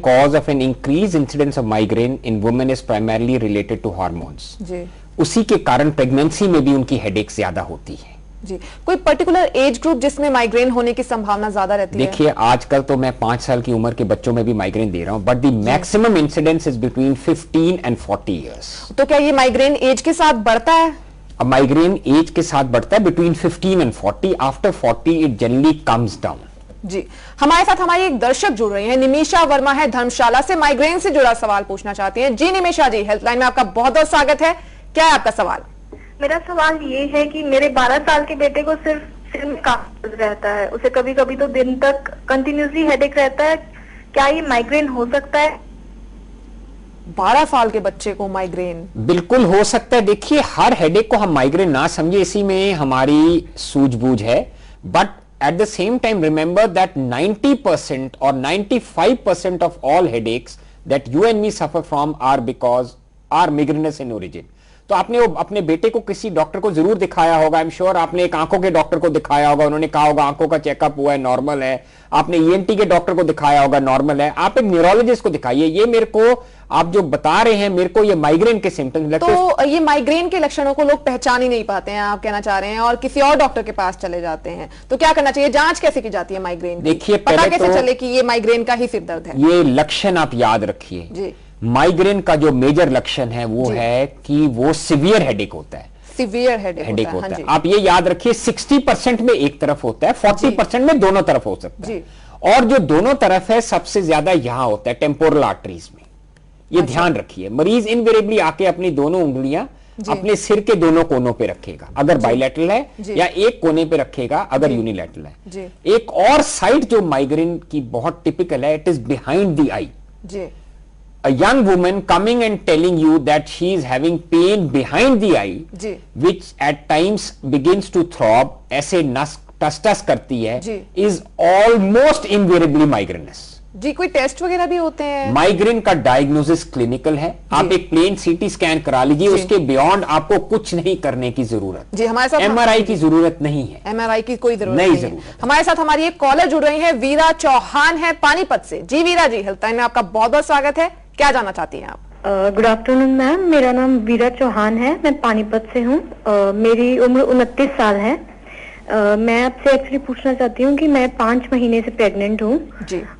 cause of an increased incidence of migraine in women is primarily related to hormones. जी उसी के कारण pregnancy में भी उनकी हेडेक ज्यादा होती है। जी, कोई पर्टिकुलर एज ग्रुप जिसमें माइग्रेन होने की संभावना ज्यादा रहती है? देखिए आजकल तो मैं 5 साल की उम्र के बच्चों में भी माइग्रेन दे रहा हूं, but the maximum incidence is between 15 and 40 years. तो क्या ये माइग्रेन एज के साथ बढ़ता है? अब माइग्रेन एज के साथ बढ़ता है between 15 and 40। After 40 it generally comes down. जी, हमारे साथ हमारी एक दर्शक जुड़ रही हैं, निमिषा वर्मा है धर्मशाला से, माइग्रेन से जुड़ा सवाल पूछना चाहती हैं। जी निमिषा जी, हेल्पलाइन में आपका बहुत बहुत स्वागत है। क्या है आपका सवाल? मेरा सवाल ये है कि मेरे 12 साल के बेटे को सिर्फ सिर में काफी दर्द रहता है, उसे कभी कभी तो दिन तक कंटिन्यूसली हेडेक रहता है। क्या ये माइग्रेन हो सकता है? 12 साल के बच्चे को माइग्रेन? बिल्कुल हो सकता है। देखिए हर हेडेक को हम माइग्रेन ना समझे, इसी में हमारी सूझबूझ है, but at the same time remember that 90% और 95% of all headaches that you and me suffer from are because are migraines in origin. तो आपने अपने बेटे को किसी डॉक्टर को जरूर दिखाया होगा। आई एम श्योर आपने एक आंखों के डॉक्टर को दिखाया होगा, उन्होंने कहा होगा आंखों का चेकअप हुआ है, नॉर्मल है। आपने ईएनटी के डॉक्टर को दिखाया होगा, नॉर्मल है। आप एक न्यूरोलॉजिस्ट को दिखाइए। ये मेरे को आप जो बता रहे हैं, मेरे को ये माइग्रेन के सिम्टम्स लगते हैं। तो ये माइग्रेन के लक्षणों को लोग पहचान ही नहीं पाते हैं, आप कहना चाह रहे हैं, और किसी और डॉक्टर के पास चले जाते हैं। तो क्या करना चाहिए? जांच कैसे की जाती है माइग्रेन? देखिए पता कैसे चले कि ये माइग्रेन का ही सिर दर्द है? ये लक्षण आप याद रखिए। जी, माइग्रेन का जो मेजर लक्षण है वो है कि वो सिवियर हेडेक होता है। सीवियर हेडेक होता है। आप ये याद रखिए 60% में एक तरफ होता है, 40% में दोनों तरफ हो सकता है। और जो दोनों तरफ है सबसे ज्यादा यहां होता है टेम्पोरल आर्टरीज में। ये ध्यान रखिए। मरीज इनवेरिएबली आके अपनी दोनों उंगलियां अपने सिर के दोनों कोनों पे रखेगा अगर बाइलैटरल है, या एक कोने पे रखेगा अगर यूनिलैटरल है। एक और साइड जो माइग्रेन की बहुत टिपिकल है, it is behind the I. A young woman coming and telling you that she is having pain behind the eye, which at times begins to throb, ऐसे नस टस टस करती है, is almost invariably migrainous। जी, कोई test वगैरह भी होते हैं? माइग्रेन का डायग्नोसिस क्लिनिकल है। आप एक प्लेन सीटी स्कैन करा लीजिए, उसके बियॉन्ड आपको कुछ नहीं करने की जरूरत। जी, हमारे साथ एमआरआई की जरूरत नहीं है। एमआरआई की कोई जरूरत नहीं है। हमारे साथ हमारी एक कॉलर जुड़ रही है, वीरा चौहान है पानीपत से। जी वीरा जी, हेल्पलाइन में आपका बहुत बहुत स्वागत है। क्या जानना चाहती हैं आप? गुड आफ्टरनून मैम, मेरा नाम वीरा चौहान है, मैं पानीपत से हूँ। मेरी उम्र 29 साल है। मैं आपसे एक्चुअली पूछना चाहती हूँ कि मैं 5 महीने से प्रेग्नेंट हूँ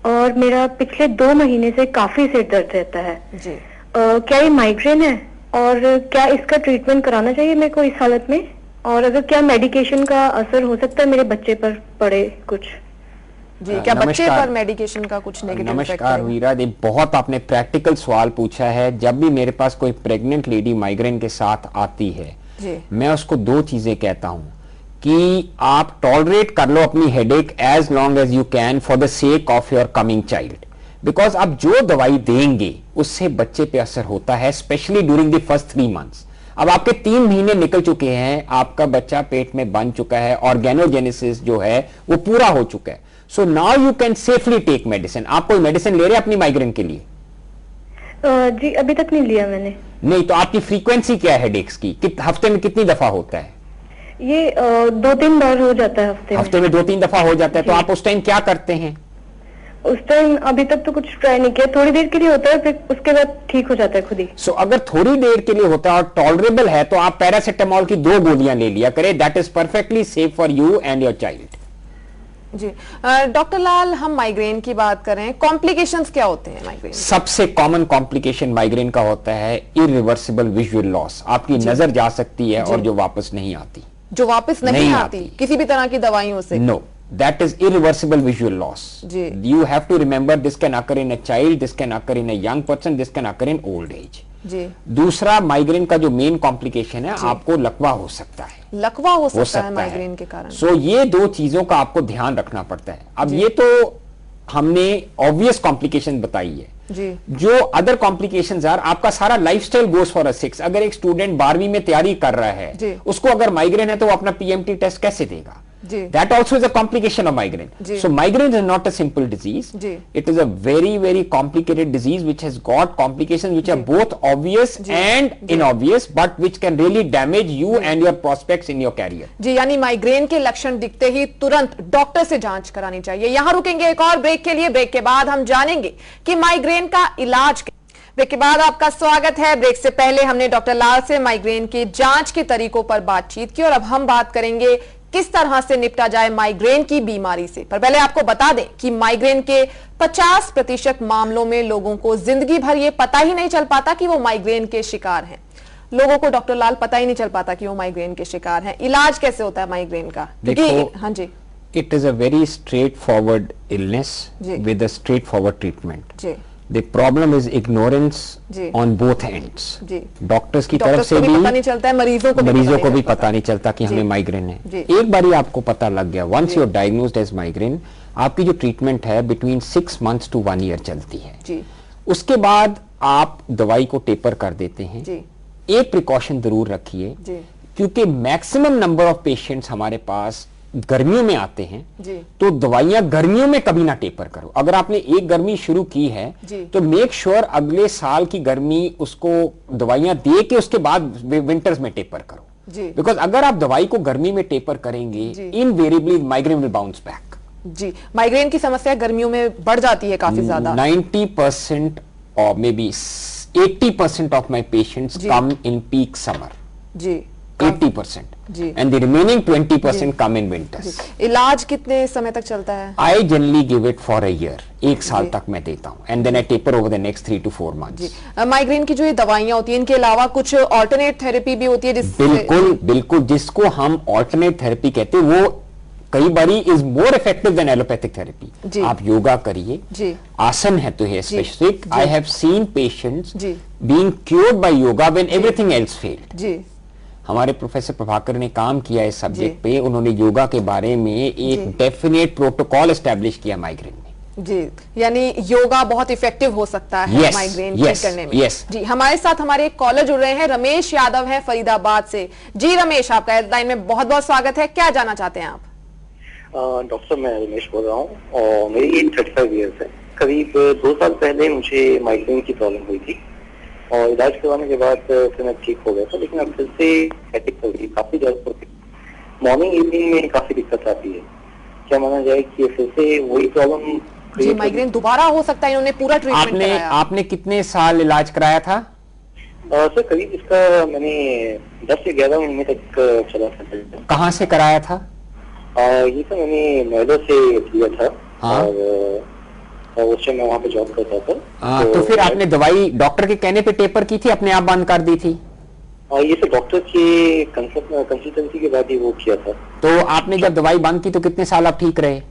और मेरा पिछले 2 महीने से काफी सिर दर्द रहता है। जी। क्या ये माइग्रेन है और क्या इसका ट्रीटमेंट कराना चाहिए मेरे को इस हालत में, और अगर क्या मेडिकेशन का असर हो सकता है मेरे बच्चे पर पड़े कुछ? जी, क्या बच्चे पर मेडिकेशन का कुछ नेगेटिव इफेक्ट? नमस्कार वीरा, बहुत आपने प्रैक्टिकल सवाल पूछा है। जब भी मेरे पास कोई प्रेग्नेंट लेडी माइग्रेन के साथ आती है, मैं उसको 2 चीजें कहता हूं कि आप टॉलरेट कर लो अपनी headache as long as you can for the sake of your coming child. Because आप जो दवाई देंगे उससे बच्चे पे असर होता है, specially during the first 3 months. अब आपके 3 महीने निकल चुके हैं, आपका बच्चा पेट में बन चुका है, ऑर्गेनोजेनेसिस जो है वो पूरा हो चुका है। So now you can safely take medicine. आप कोई मेडिसिन ले रहे हैं अपनी माइग्रेन के लिए? जी अभी तक नहीं लिया मैंने। नहीं, तो आपकी फ्रीक्वेंसी क्या है हेडेक्स की? हफ्ते में कितनी दफा होता है? ये 2-3 बार हो जाता है हफ्ते में 2-3 दफा हो जाता है। तो आप उस टाइम क्या करते हैं? उस टाइम अभी तक तो कुछ ट्राई नहीं किया, थोड़ी देर के लिए होता है, फिर उसके बाद ठीक हो जाता है खुद ही। सो अगर थोड़ी देर के लिए होता है और टॉलरेबल है तो आप पैरासिटामोल की 2 गोलियां ले लिया करें। That is perfectly safe for you and your child. जी डॉक्टर लाल, हम माइग्रेन की बात करें, कॉम्प्लिकेशंस क्या होते हैं माइग्रेन? सबसे कॉमन कॉम्प्लिकेशन माइग्रेन का होता है इरिवर्सिबल विजुअल लॉस। आपकी नजर जा सकती है और जो वापस नहीं आती। जो वापस नहीं आती किसी भी तरह की दवाइयों से? No, that is irreversible visual loss. You have to remember this can occur in a child, this can occur in a young person, this can occur in old age. दूसरा माइग्रेन का जो मेन कॉम्प्लिकेशन है, आपको लकवा हो सकता है। लकवा हो सकता है माइग्रेन के कारण। सो ये 2 चीजों का आपको ध्यान रखना पड़ता है। अब ये तो हमने ऑब्वियस कॉम्प्लिकेशन बताई है। जो अदर कॉम्प्लिकेशंस आर, आपका सारा लाइफस्टाइल गोज फॉर अ 6। अगर एक स्टूडेंट 12वीं में तैयारी कर रहा है, उसको अगर माइग्रेन है तो वो अपना पीएमटी टेस्ट कैसे देगा? That also is a complication of migraine. So migraine is not a simple disease. It is a very, very complicated disease which has got complications which are both obvious and inobvious, but which can really damage you and your prospects in your career. जी, यानी migraine के लक्षण दिखते ही तुरंत doctor से जांच करानी चाहिए। यहां रुकेंगे एक और ब्रेक के लिए। ब्रेक के बाद हम जानेंगे कि माइग्रेन का इलाज। ब्रेक के बाद आपका स्वागत है। ब्रेक से पहले हमने डॉक्टर लाल से माइग्रेन की जांच के तरीकों पर बातचीत की और अब हम बात करेंगे किस तरह से निपटा जाए माइग्रेन की बीमारी से। पर पहले आपको बता दें कि माइग्रेन के 50% मामलों में लोगों को जिंदगी भर ये पता ही नहीं चल पाता कि वो माइग्रेन के शिकार हैं। लोगों को डॉक्टर लाल पता ही नहीं चल पाता कि वो माइग्रेन के शिकार हैं। इलाज कैसे होता है माइग्रेन का? हाँ जी, it is a very straight forward illness with a straight forward treatment. The problem is ignorance on both ends. Doctors की तरफ से भी पता नहीं चलता है, मरीजों को भी पता नहीं चलता कि हमें माइग्रेन है। एक बारी आपको पता लग गया, once you are diagnosed as migraine, आपकी जो ट्रीटमेंट है between 6 months to 1 year चलती है। उसके बाद आप दवाई को टेपर कर देते हैं। एक प्रिकॉशन जरूर रखिए, क्योंकि मैक्सिमम नंबर ऑफ पेशेंट्स हमारे पास गर्मियों में आते हैं, तो दवाइयां गर्मियों में कभी ना टेपर करो। अगर आपने एक गर्मी शुरू की है तो मेक श्योर अगले साल की गर्मी उसको दवाइयां दे के उसके बाद विंटर्स में टेपर करो। बिकॉज अगर आप दवाई को गर्मी में टेपर करेंगे, invariably migraine will bounce back. जी, माइग्रेन की समस्या गर्मियों में बढ़ जाती है काफी ज्यादा। 90% और maybe 80% of my patients come in peak summer. जी, 80%, and the remaining 20% come in winters. इलाज कितने समय तक चलता है? I generally give it for a year. एक साल तक मैं देता हूँ, and then I taper over the next 3 to 4 months. Migraine की जो ये दवाइयाँ होती हैं, इनके अलावा कुछ ऑल्टरनेट थेरेपी भी होती है जिससे? बिल्कुल, जिसको हम ऑल्टरनेट थेरेपी कहते हैं, वो कई बारी is more effective than allopathic therapy. आप योगा करिए, आसन है तो है specific. I have seen patients being cured by yoga when everything else failed. हमारे प्रोफेसर प्रभाकर ने काम किया इस सब्जेक्ट पे। उन्होंने योगा के बारे में एक डेफिनेट प्रोटोकॉल एस्टैब्लिश किया माइग्रेन में। जी, यानी योगा बहुत इफेक्टिव हो सकता है माइग्रेन ठीक करने में। जी, हमारे साथ हमारे एक कॉलर जुड़ रहे हैं, रमेश यादव है फरीदाबाद से। जी रमेश, आपका हेल्पलाइन में बहुत बहुत स्वागत है। क्या जानना चाहते हैं आप? डॉक्टर, मैं रमेश बोल रहा हूँ और मेरी एज 35 ईयर्स है। करीब 2 साल पहले मुझे माइग्रेन की प्रॉब्लम हुई थी और इलाज करवाने के बाद फिर मैं ठीक हो गया था, लेकिन अब फिर से हेडेक हो गई, काफी ज्यादा मॉर्निंग इवनिंग में काफी दिक्कत आती है। क्या माना जाए कि फिर से वही प्रॉब्लम? जी, माइग्रेन दोबारा हो सकता है। इन्होंने पूरा ट्रीटमेंट कराया। आपने कितने साल इलाज कराया था? सर करीब इसका मैंने 10 से 11 महीने तक चला था। कहाँ से कराया था? ये तो मैंने नोएडा से किया था। और उस समय मैं वहाँ पे जॉब करता था। तो फिर आपने दवाई डॉक्टर के कहने पे टेपर की थी, अपने आप बंद कर दी थी? ये तो डॉक्टर के कंसल्टेंसी के बाद ही वो किया था। तो आपने जब दवाई बंद की तो कितने साल आप ठीक रहे?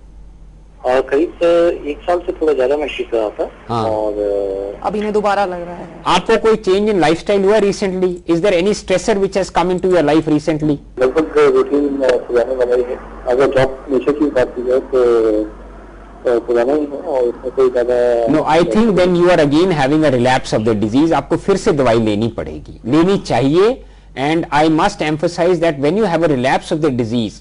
करीब 1 साल से थोड़ा ज्यादा मैं ठीक रहा था। और अभी इन्हें दोबारा लग रहा है। आपको कोई चेंज इन लाइफस्टाइल हुआ recently? Is there any stressor which has come into your life recently? लगभग रूटीन पुराने वाला ही है। अगर जॉब नीचे की बात की जाए तो पुराना ही है और इसमें कोई ज्यादा। No, I think then you are again having a relapse of the disease. आपको फिर से दवाई लेनी पड़ेगी, लेनी चाहिए। And I must emphasise that when you have a relapse of the disease,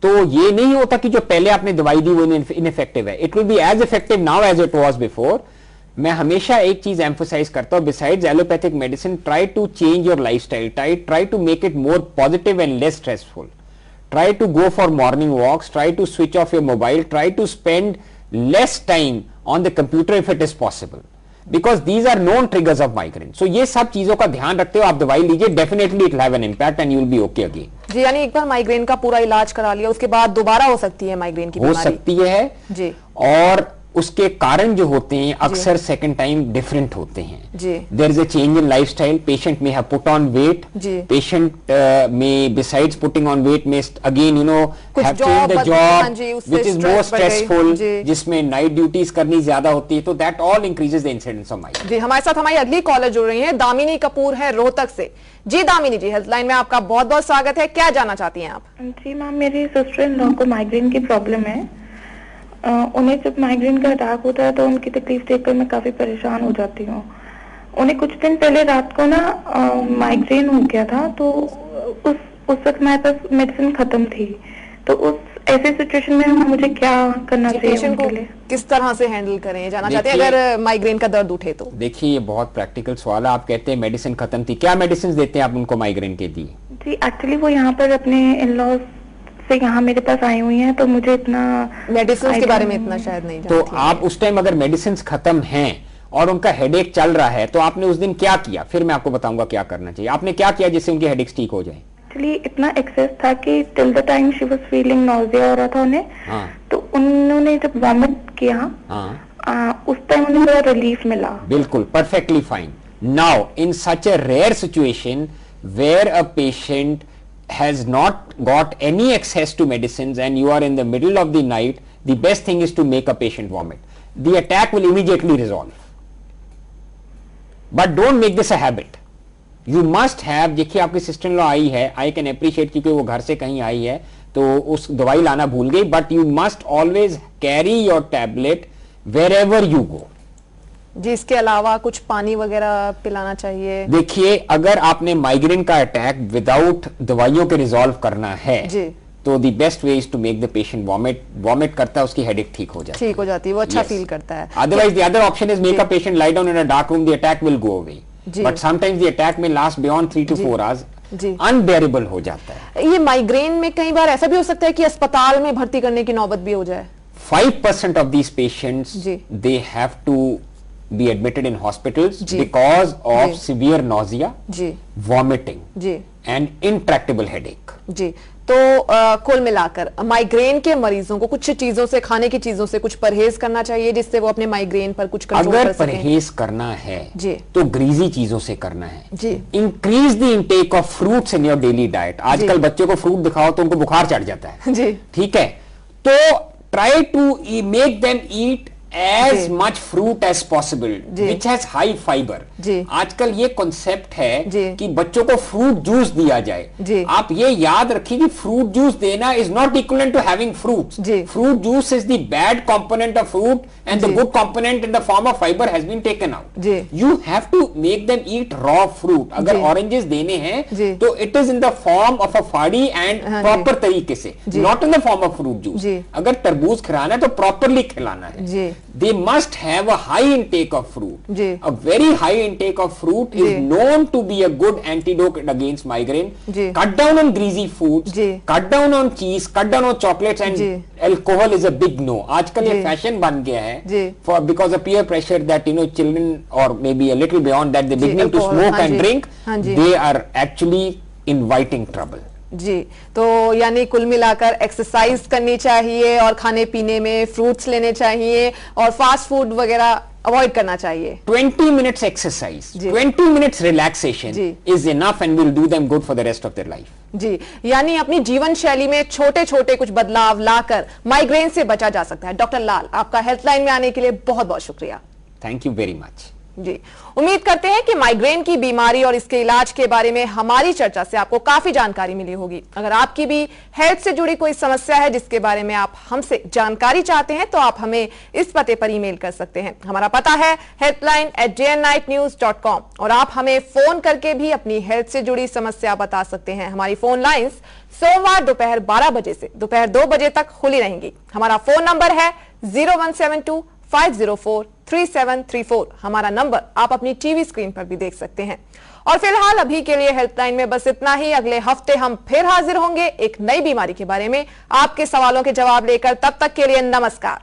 तो ये नहीं होता कि जो पहले आपने दवाई दी वो इनइफेक्टिव है। It will be as effective now as it was before. मैं हमेशा एक चीज एम्फोसाइज करता हूं, besides allopathic medicine, try to change your lifestyle, try to make it more positive and less stressful. Try to go for morning walks, try to switch off your mobile, try to spend less time on the computer if it is possible, because these are known triggers of migraine. So ये सब चीजों का ध्यान रखते हो आप दवाई लीजिए, definitely it will have an impact and you will be okay again. जी, यानी एक बार माइग्रेन का पूरा इलाज करा लिया उसके बाद दोबारा हो सकती है माइग्रेन की बीमारी? हो सकती है जी। और उसके कारण जो होते हैं अक्सर सेकंड टाइम डिफरेंट होते हैं। There is a change in lifestyle, patient में have put on weight, patient में बिसाइड्स पुटिंग ऑन वेट में again you know have change the job which is more stressful, जिसमें नाइट ड्यूटीज करनी ज्यादा होती है, तो that all increases the incidence of migraine. जी, हमारे साथ हमारी अगली कॉलर जुड़ रही है, दामिनी कपूर है रोहतक से। जी दामिनी जी, हेल्पलाइन में आपका बहुत बहुत स्वागत है। क्या जानना चाहती हैं आप? जी मैम, मेरी सिस्टर इन लॉ को माइग्रेन की प्रॉब्लम है। उन्हें जब माइग्रेन का अटैक होता है तो उनकी तकलीफ देखकर मैं काफी परेशान हो जाती हूँ। उन्हें कुछ दिन पहले रात को ना माइग्रेन हो गया था, तो उस वक्त मेरे पास मेडिसिन खत्म थी, तो उस ऐसे सिचुएशन में मुझे क्या करना चाहिए पेशेंट को उनके लिए? किस तरह से हैंडल करें, ये जानना चाहते हैं अगर माइग्रेन का दर्द उठे तो। देखिए, ये बहुत प्रैक्टिकल सवाल है। आप कहते हैं मेडिसिन खत्म थी, क्या मेडिसिन देते हैं आप उनको माइग्रेन के लिए? जी एक्चुअली वो यहाँ पर अपने इन-लॉज से यहाँ मेरे पास आई हुई हैं, तो मुझे इतना मेडिसिन के बारे में इतना शायद नहीं तो जानती आप उस टाइम अगर मेडिसिन खत्म हैं और उनका हेडेक चल रहा है तो आपने उस दिन क्या किया, फिर मैं आपको बताऊंगा क्या करना चाहिए। आपने क्या किया जिससे उनकी हेडेक ठीक हो जाए? एक्चुअली इतना एक्सेस था कि till the time she was feeling nausea हो रहा था उन्हें। हाँ। तो उन्होंने जब वॉमिट किया, हाँ, उस टाइम उन्हें थोड़ा रिलीफ मिला। बिल्कुल, perfectly fine. Now in such a rare situation where a patient has not got any access to medicines and you are in the middle of the night, the best thing is to make a patient vomit. The attack will immediately resolve. But don't make this a habit. You must have, देखिए आपकी sister in law I है, I can appreciate क्योंकि वो घर से कहीं आई है तो उस दवाई लाना भूल गई, but you must always carry your tablet wherever you go. जी, इसके अलावा कुछ पानी वगैरह पिलाना चाहिए? देखिए, अगर आपने माइग्रेन का अटैक विदाउट दवाइयों के रिजॉल्व करना है जी, तो the best way is to make the patient vomit करता है, उसकी हेडेक ठीक हो जाती है, वो अच्छा फील करता है। Otherwise the other option is make a patient lie down in a dark room, the attack will go away, but sometimes the attack में last beyond 3 to 4 hours, unbearable हो जाता है। ये माइग्रेन में कई बार ऐसा भी हो सकता है कि अस्पताल में भर्ती करने की नौबत भी हो जाए। 5% of these patients they have to be admitted in hospitals because of severe nausea, vomiting, and intractable headache. जी, तो कुल मिलाकर माइग्रेन के मरीजों को कुछ चीजों से, खाने की चीजों से कुछ परहेज करना चाहिए जिससे वो अपने माइग्रेन पर कुछ कंट्रोल कर सकें। अगर परहेज करना है जी, तो ग्रीजी चीजों से करना है जी। Increase the intake of fruits in your daily diet. आजकल बच्चों को फ्रूट दिखाओ तो उनको बुखार चढ़ जाता है जी, ठीक है, तो try to make them eat as much fruit as possible which has high fiber। आजकल ये कॉन्सेप्ट है कि बच्चों को फ्रूट जूस दिया जाए। आप ये याद रखिए कि फ्रूट जूस देना is not equivalent to having fruits. Fruit juice is the bad component of fruit and the good component in the form of fibre has been taken out. You have to make them eat raw fruit. अगर oranges देने हैं तो it is in the form of a फाड़ी and proper तरीके से, not in the form of fruit juice. अगर तरबूज खिलाना है तो प्रॉपरली खिलाना है। They must have a high intake of fruit. A very high intake of fruit is known to be a good antidote against migraine. Cut down on greasy foods, cut down on cheese, cut down on chocolates, and alcohol is a big no. आजकल ये fashion बन गया है for because of peer pressure that children or maybe a little beyond that they beginning to smoke and drink. They are actually inviting trouble. जी, तो यानी कुल मिलाकर exercise करनी चाहिए और खाने पीने में फ्रूट्स लेने चाहिए और फास्ट फूड वगैरह अवॉइड करना चाहिए। 20 minutes exercise, 20 minutes relaxation is enough and will do them good for the rest of their life. जी, यानी अपनी जीवन शैली में छोटे छोटे कुछ बदलाव लाकर माइग्रेन से बचा जा सकता है। डॉक्टर लाल, आपका हेल्पलाइन में आने के लिए बहुत बहुत शुक्रिया। Thank you very much. जी, उम्मीद करते हैं कि माइग्रेन की बीमारी और इसके इलाज के बारे में हमारी चर्चा से आपको काफी जानकारी मिली होगी। अगर आपकी भी हेल्थ से जुड़ी कोई समस्या है जिसके बारे में आप हमसे जानकारी चाहते हैं तो आप हमें इस पते पर ईमेल कर सकते हैं। हमारा पता है helpline@dnightnews.com और आप हमें फोन करके भी अपनी हेल्थ से जुड़ी समस्या बता सकते हैं। हमारी फोन लाइंस सोमवार दोपहर 12 बजे से दोपहर 2 बजे तक खुली रहेंगी। हमारा फोन नंबर है 0172-504-3734। हमारा नंबर आप अपनी टीवी स्क्रीन पर भी देख सकते हैं। और फिलहाल अभी के लिए हेल्पलाइन में बस इतना ही। अगले हफ्ते हम फिर हाजिर होंगे एक नई बीमारी के बारे में आपके सवालों के जवाब लेकर। तब तक के लिए नमस्कार।